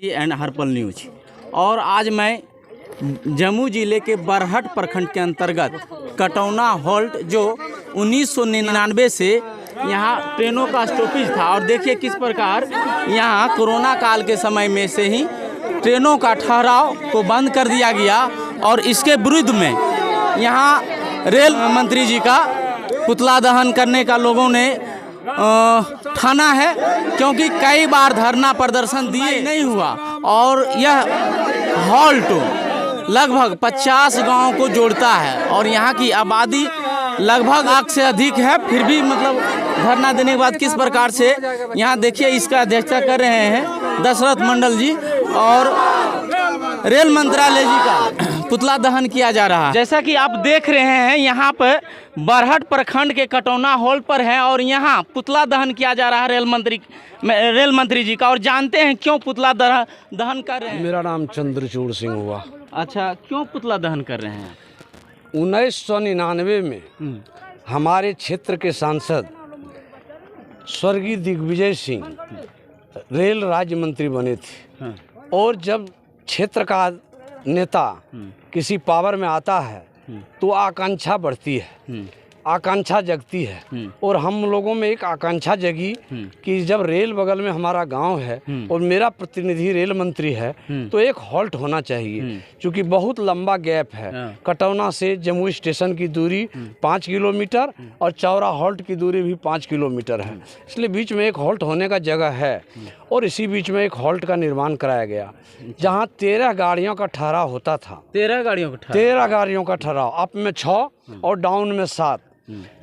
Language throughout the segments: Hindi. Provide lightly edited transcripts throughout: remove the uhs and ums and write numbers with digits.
And हर्पल news. और आज मैं जम्मू जिले के बरहट प्रखंड के अंतर्गत कटौना हॉल्ट जो 1999 से यहाँ ट्रेनों का स्टॉपेज था, और देखिए किस प्रकार यहाँ कोरोना काल के समय में से ही ट्रेनों का ठहराव को बंद कर दिया गया। और इसके विरुद्ध में यहाँ रेल मंत्री जी का पुतला दहन करने का लोगों ने ठाना है, क्योंकि कई बार धरना प्रदर्शन दिए नहीं हुआ। और यह हॉल्ट लगभग 50 गांव को जोड़ता है और यहाँ की आबादी लगभग 1 से अधिक है। फिर भी मतलब धरना देने के बाद किस प्रकार से यहाँ देखिए इसका अध्यक्षता कर रहे हैं दशरथ मंडल जी, और रेल मंत्रालय जी का पुतला दहन किया जा रहा है। जैसा कि आप देख रहे हैं यहाँ पर बरहट प्रखंड के कटौना हॉल्ट पर है और यहाँ पुतला दहन किया जा रहा है रेल मंत्री जी का। और जानते हैं क्यों पुतला दहन कर रहे हैं। मेरा नाम चंद्रचूड़ सिंह हुआ। अच्छा, क्यों पुतला दहन कर रहे हैं। 1999 में हमारे क्षेत्र के सांसद स्वर्गीय दिग्विजय सिंह रेल राज्य मंत्री बने थे। और जब क्षेत्र का नेता किसी पावर में आता है तो आकांक्षा बढ़ती है, आकांक्षा जगती है। और हम लोगों में एक आकांक्षा जगी कि जब रेल बगल में हमारा गांव है और मेरा प्रतिनिधि रेल मंत्री है तो एक हॉल्ट होना चाहिए, क्योंकि बहुत लंबा गैप है। कटौना से जम्मू स्टेशन की दूरी 5 किलोमीटर और चौरा हॉल्ट की दूरी भी 5 किलोमीटर है, इसलिए बीच में एक हॉल्ट होने का जगह है। और इसी बीच में एक हॉल्ट का निर्माण कराया गया जहाँ 13 गाड़ियों का ठहराव होता था। 13 गाड़ियों का ठहराव, अप में 6 और डाउन में 7।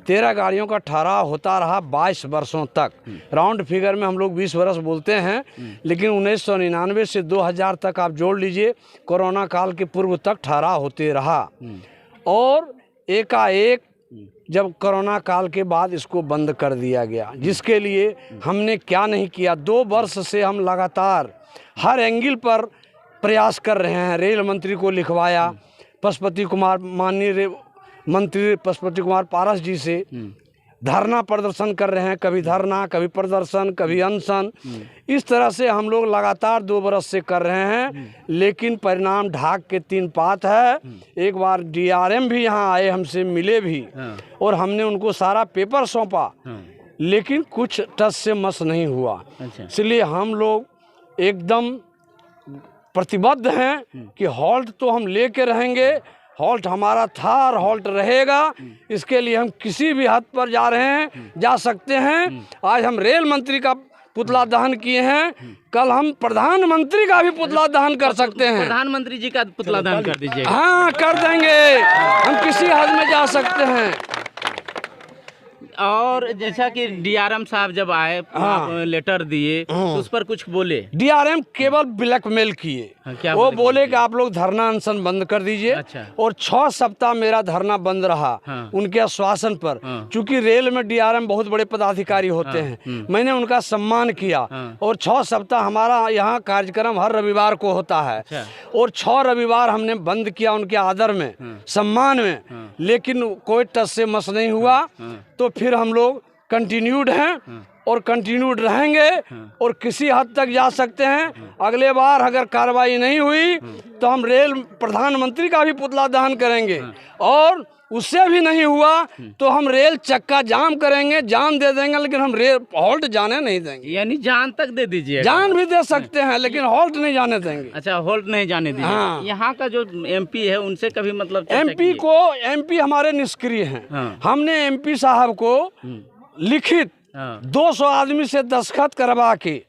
13 गाड़ियों का ठहराव होता रहा 22 वर्षों तक। राउंड फिगर में हम लोग 20 वर्ष बोलते हैं, लेकिन 1999 से 2000 तक आप जोड़ लीजिए, कोरोना काल के पूर्व तक ठहराव होते रहा। और एकाएक जब कोरोना काल के बाद इसको बंद कर दिया गया, जिसके लिए हमने क्या नहीं किया। 2 वर्ष से हम लगातार हर एंगल पर प्रयास कर रहे हैं। रेल मंत्री को लिखवाया, पशुपति कुमार माननीय मंत्री पशुपति कुमार पारस जी से धरना प्रदर्शन कर रहे हैं, कभी धरना, कभी प्रदर्शन, कभी अनशन। इस तरह से हम लोग लगातार 2 बरस से कर रहे हैं, लेकिन परिणाम ढाक के 3 पात है। एक बार DRM भी यहाँ आए, हमसे मिले भी, और हमने उनको सारा पेपर सौंपा, लेकिन कुछ टस से मस नहीं हुआ। इसलिए हम लोग एकदम प्रतिबद्ध हैं कि हॉल्ट तो हम लेके रहेंगे। हॉल्ट हमारा था और हॉल्ट रहेगा। इसके लिए हम किसी भी हद पर जा रहे हैं, जा सकते हैं। आज हम रेल मंत्री का पुतला दहन किए हैं, कल हम प्रधानमंत्री का भी पुतला दहन कर सकते हैं। प्रधानमंत्री जी का पुतला दहन कर दीजिए। हाँ, कर देंगे। हम किसी हद में जा सकते हैं। और जैसा कि DRM साहब जब आए, आप लेटर दिए तो उस पर कुछ बोले। DRM केवल ब्लैकमेल किए। वो बोले कि आप लोग धरना अनशन बंद कर दीजिए। अच्छा। और 6 सप्ताह मेरा धरना बंद रहा उनके आश्वासन पर। चूंकि रेल में DRM बहुत बड़े पदाधिकारी होते हैं, मैंने उनका सम्मान किया। और 6 सप्ताह हमारा यहाँ कार्यक्रम हर रविवार को होता है। अच्छा। और 6 रविवार हमने बंद किया उनके आदर में, सम्मान में, लेकिन कोई टस से मस नहीं हुआ। तो फिर हम लोग कंटिन्यूड हैं और कंटिन्यूड रहेंगे और किसी हद तक जा सकते हैं। अगले बार अगर कार्रवाई नहीं हुई तो हम रेल प्रधानमंत्री का भी पुतला दहन करेंगे, और उससे भी नहीं हुआ तो हम रेल चक्का जाम करेंगे, जान दे देंगे, लेकिन हम रेल हॉल्ट जाने नहीं देंगे। यानी जान तक दे दीजिए। जान भी दे सकते हैं, लेकिन हॉल्ट नहीं जाने देंगे। अच्छा, हॉल्ट नहीं जाने दीजिए। हाँ। यहाँ का जो MP है उनसे कभी मतलब MP हमारे निष्क्रिय हैं। हमने MP साहब को लिखित 200 आदमी से दस्तखत करवा के,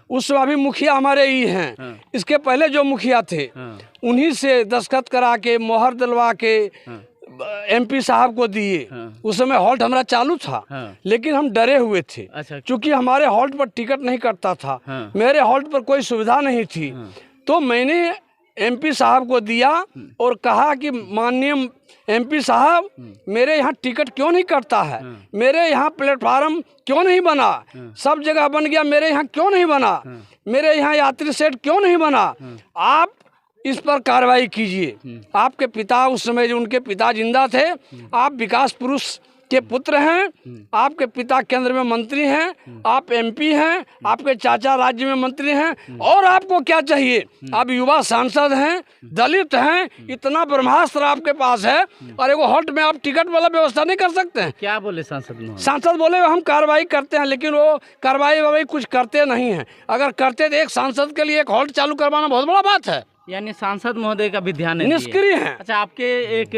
उसमें अभी मुखिया हमारे ही हैं, इसके पहले जो मुखिया थे उन्हीं से दस्तखत करा के मोहर दिलवा के MP साहब को दिए। उस समय हॉल्ट हमारा चालू था, लेकिन हम डरे हुए थे। अच्छा। क्योंकि हमारे हॉल्ट पर टिकट नहीं कटता था, मेरे हॉल्ट पर कोई सुविधा नहीं थी। तो मैंने MP साहब को दिया और कहा कि माननीय MP साहब, मेरे यहाँ टिकट क्यों नहीं कटता है, मेरे यहाँ प्लेटफार्म क्यों नहीं बना, सब जगह बन गया, मेरे यहाँ क्यों नहीं बना, मेरे यहाँ यात्री सेट क्यों नहीं बना, आप इस पर कार्रवाई कीजिए। आपके पिता, उस समय जो उनके पिता जिंदा थे, आप विकास पुरुष के पुत्र हैं, आपके पिता केंद्र में मंत्री हैं, आप एमपी हैं, आपके चाचा राज्य में मंत्री हैं, और आपको क्या चाहिए? आप युवा सांसद हैं, दलित हैं, इतना ब्रह्मास्त्र आपके पास है, और एगो हॉल्ट में आप टिकट वाला व्यवस्था नहीं कर सकते हैं? क्या बोले सांसद? सांसद बोले हम कार्रवाई करते हैं, लेकिन वो कार्रवाई कुछ करते नहीं हैं। अगर करते तो एक सांसद के लिए एक हॉल्ट चालू करवाना बहुत बड़ा बात है। यानी सांसद महोदय का भी ध्यान नहीं दिए। निष्क्रिय हैं। अच्छा, आपके एक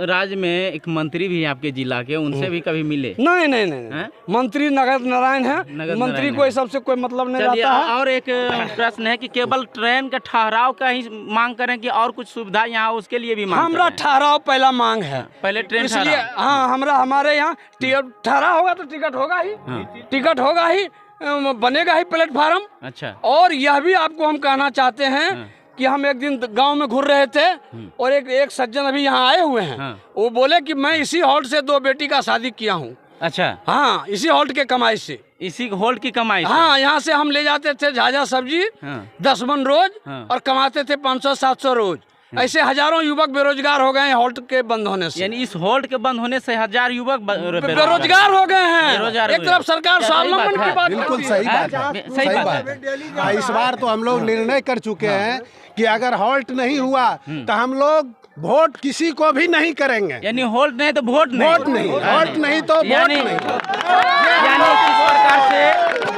राज्य में एक मंत्री भी है आपके जिला के, उनसे भी कभी मिले? नहीं नहीं नहीं, मंत्री नगद नारायण है, मंत्री को इस सबसे कोई मतलब नहीं रहता है। और एक प्रश्न है कि केवल ट्रेन का ठहराव का ही मांग करें कि और कुछ सुविधा यहाँ उसके लिए भी मांग? हमरा ठहराव पहला मांग है, पहले ट्रेन इसलिए हाँ, हमारे यहाँ ठहराव होगा तो टिकट होगा ही, टिकट होगा ही, बनेगा ही प्लेटफार्म। अच्छा, और यह भी आपको हम कहना चाहते हैं कि हम एक दिन गांव में घूर रहे थे, और एक सज्जन अभी यहाँ आए हुए हैं, वो बोले कि मैं इसी हॉल्ट से 2 बेटी का शादी किया हूँ। अच्छा, हाँ, इसी हॉल्ट के कमाई से, इसी हॉल्ट की कमाई से। हाँ, यहाँ से हम ले जाते थे झाझा सब्जी 10 मन रोज, और कमाते थे 500-700 रोज। ऐसे हजारों युवक बेरोजगार हो गए हैं हॉल्ट के बंद होने से। यानी इस हॉल्ट के बंद होने से 1000 युवक बेरोजगार हो गए हैं। एक तरफ सरकार स्वावलंबन की बात, बिल्कुल सही बात है, सही बात है। इस बार तो हम लोग निर्णय कर चुके हैं कि अगर हॉल्ट नहीं हुआ तो हम लोग वोट किसी को भी नहीं करेंगे। यानी हॉल्ट नहीं तो वोट नहीं, हॉल्ट नहीं तो वोट नहीं। यानी किस प्रकार से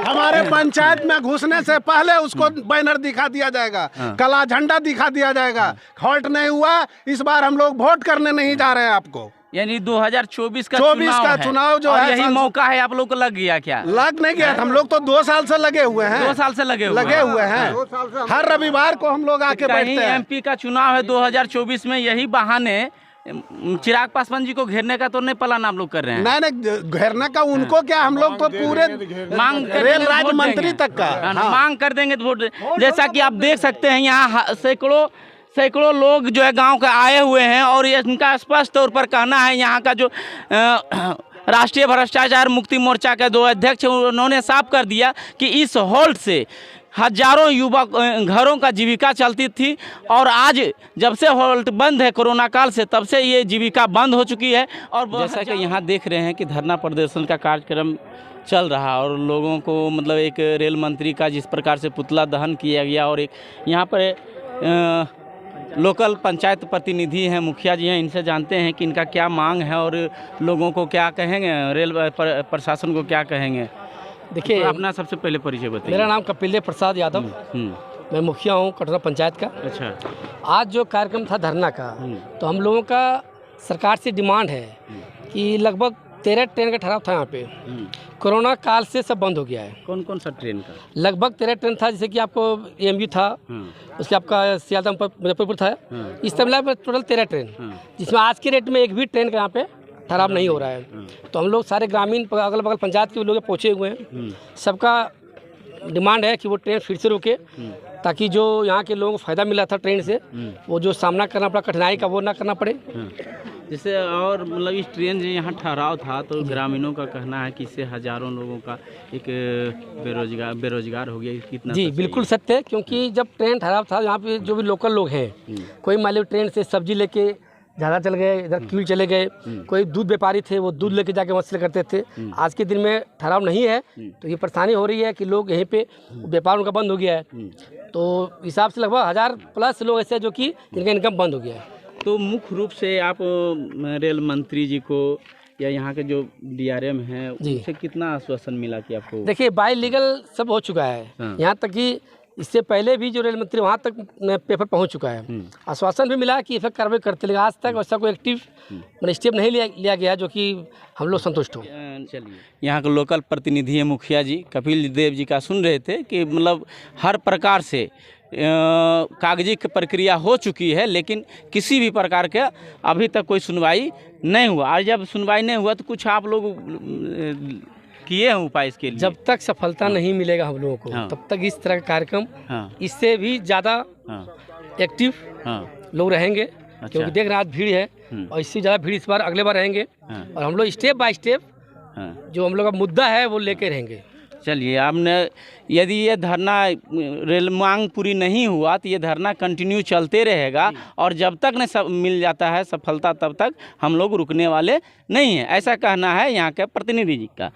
हमारे पंचायत में घुसने से पहले उसको बैनर दिखा दिया जाएगा, काला झंडा दिखा दिया जाएगा। हॉल्ट नहीं हुआ, इस बार हम लोग वोट करने नहीं जा रहे हैं आपको। यानी 2024 का चुनाव जो है, यही मौका है आप लोग को लग गया? क्या लग नहीं गया? हम लोग तो 2 साल से लगे हुए हैं। 2 साल से लगे हुए हैं। हर रविवार को हम लोग आके बैठते हैं। एमपी का चुनाव है 2024 में, यही बहाने चिराग पासवान जी को घेरने का तो नहीं प्लान आप लोग कर रहे हैं? नहीं, घेरने का उनको क्या, हम लोग तो पूरे मांग रेल राज्य मंत्री तक का मांग कर देंगे तो वोट। जैसा कि आप देख सकते हैं यहाँ सैकड़ों लोग जो है गांव के आए हुए हैं, और ये इनका स्पष्ट तौर पर कहना है, यहाँ का जो राष्ट्रीय भ्रष्टाचार मुक्ति मोर्चा के 2 अध्यक्ष, उन्होंने साफ कर दिया कि इस हॉल्ट से हजारों युवक घरों का जीविका चलती थी, और आज जब से हॉल्ट बंद है कोरोना काल से, तब से ये जीविका बंद हो चुकी है। और जैसा कि यहाँ देख रहे हैं कि धरना प्रदर्शन का कार्यक्रम चल रहा, और लोगों को मतलब एक रेल मंत्री का जिस प्रकार से पुतला दहन किया गया, और एक यहाँ पर लोकल पंचायत प्रतिनिधि हैं, मुखिया जी हैं, इनसे जानते हैं कि इनका क्या मांग है और लोगों को क्या कहेंगे, रेल प्रशासन को क्या कहेंगे। देखिए, अपना सबसे पहले परिचय बताइए। मेरा नाम कपिल प्रसाद यादव, मैं मुखिया हूँ कटरा पंचायत का। अच्छा, आज जो कार्यक्रम था धरना का, तो हम लोगों का सरकार से डिमांड है कि लगभग 13 ट्रेन का ठहराव था यहाँ पे, कोरोना काल से सब बंद हो गया है। कौन कौन सा ट्रेन का? लगभग 13 ट्रेन था, जैसे कि आपको एमयू था, उसके आपका सियालदह मुजफ्फरपुर था, इस तरह मिला टोटल 13 ट्रेन, जिसमें आज के रेट में एक भी ट्रेन का यहाँ पे ठहराव नहीं हो रहा है। तो हम लोग सारे ग्रामीण अगल बगल पंचायत के लोग पहुँचे हुए हैं, सबका डिमांड है कि वो ट्रेन फिर से रुके, ताकि जो यहाँ के लोगों को फ़ायदा मिला था ट्रेन से, वो जो सामना करना पड़ा कठिनाई का, वो ना करना पड़े। जैसे और मतलब इस ट्रेन जो यहाँ ठहराव था, तो ग्रामीणों का कहना है कि इससे हजारों लोगों का एक बेरोजगार हो गया। कितना? जी बिल्कुल सत्य है, क्योंकि जब ट्रेन ठहराव था, यहाँ पे जो भी लोकल लोग हैं, कोई मान लो ट्रेन से सब्जी लेके ज़्यादा चल गए, इधर कील चले गए, कोई दूध व्यापारी थे, वो दूध लेके जाके वसूल करते थे। आज के दिन में ठहराव नहीं है, तो ये परेशानी हो रही है कि लोग यहीं पे व्यापार उनका बंद हो गया है। तो हिसाब से लगभग 1000+ लोग ऐसे जो कि जिनका इनकम बंद हो गया है। तो मुख्य रूप से आप रेल मंत्री जी को या यहाँ के जो DRM हैं, उनसे कितना आश्वासन मिला कि आपको? देखिए, बाय लीगल सब हो चुका है, यहाँ तक कि इससे पहले भी जो रेल मंत्री वहाँ तक पेपर पहुँच चुका है, आश्वासन भी मिला कि इफेक्ट कार्रवाई करते, लेकिन आज तक वैसा कोई एक्टिव स्टेप नहीं लिया गया जो कि हम लोग संतुष्ट हो। चलिए, यहाँ के लोकल प्रतिनिधि है मुखिया जी कपिल देव जी का सुन रहे थे कि मतलब हर प्रकार से कागजी प्रक्रिया हो चुकी है, लेकिन किसी भी प्रकार के अभी तक कोई सुनवाई नहीं हुआ। और जब सुनवाई नहीं हुआ तो कुछ आप लोग किए हैं उपाय इसके लिए? जब तक सफलता नहीं मिलेगा हम लोगों को, तब तक इस तरह का कार्यक्रम इससे भी ज़्यादा एक्टिव लोग रहेंगे। क्योंकि देख रहे हैं आज भीड़ है, और इससे ज़्यादा भीड़ इस बार अगले बार रहेंगे, और हम लोग स्टेप बाय स्टेप जो हम लोग का मुद्दा है वो लेके रहेंगे। चलिए, आपने यदि ये धरना रेल मांग पूरी नहीं हुआ तो ये धरना कंटिन्यू चलते रहेगा और जब तक न सब मिल जाता है सफलता तब तक हम लोग रुकने वाले नहीं हैं, ऐसा कहना है यहाँ के प्रतिनिधि जी का।